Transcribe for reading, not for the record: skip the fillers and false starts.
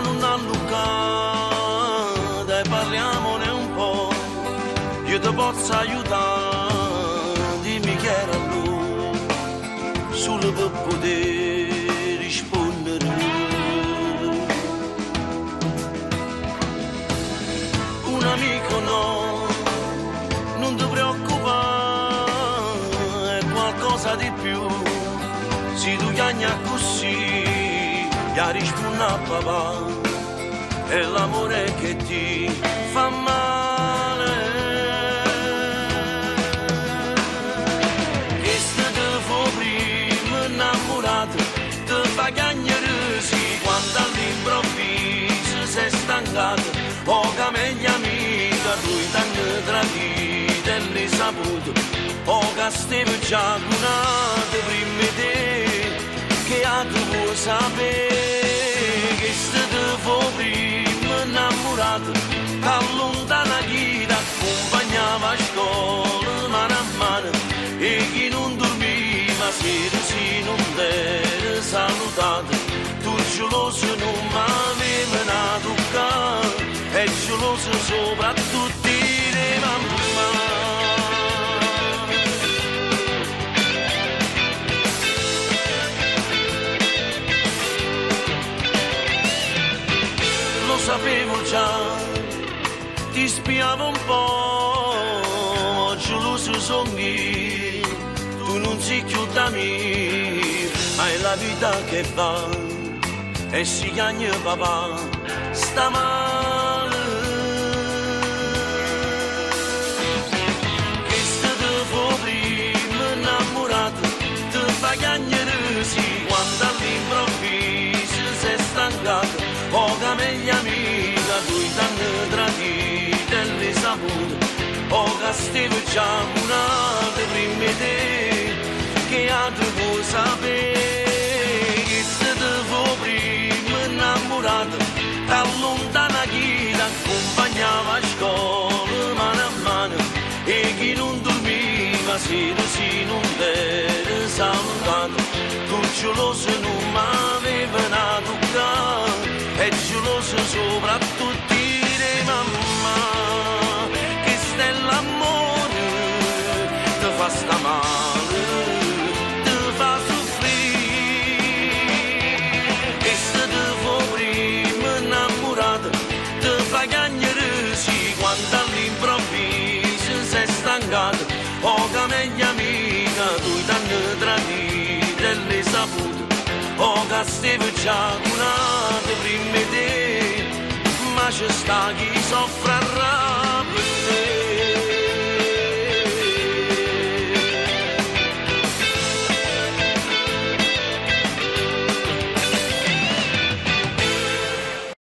non allucata e parliamone un po', io ti posso aiutare, dimmi che era lui, solo per poter rispondere. Un amico no, non ti preoccupare, è qualcosa di più, se tu chiagna così, ya risponde a papà, è l'amore che ti fa male. Che se te fu prima innamorato, te fa chiagnare sì, quando all'improvviso sei stancato, poca meglio amica, tu t'hanno tradito e l'hai saputo, poca steve già lunate prima di te, che a tu vuoi sapere, che se te fu prima innamorato, che allontana chi ti accompagnava a scuola mano a mano, e chi non dormiva sera si non t'era salutato, tu geloso non m'aveva a toccare, e geloso soprattutto di mamma. Lo sapevo già, ti spiavo un po', geloso sogni, tu non sei più da me, hai la vita che va, e si chiama papà, sta male. Che se te fu prima innamorato, te fa chiagnare sì, quando all'improvviso sei stancato, poca meglio amica, tu t'hanno tradito e l'hai saputo, poca steve già lunate prima di te, che a tu vuoi sapere, che se te fu prima innamorato, t'allontana chi t'accompagnava a scuola mano a mano, e chi non dormiva sera si non t'era salutato, tu geloso non m'aveva a toccare, e geloso soprattutto di mamma, che sta l'amore ti fa sta male, ti fa soffrire, che se te fu prima innamorato, ti fa chiagnare sì, quando all'improvviso sei stancato, poca meglio amica, tu t'hanno tradito e l'hai saputo, poca steve già lunate prima di te, ma c'è sta chi soffre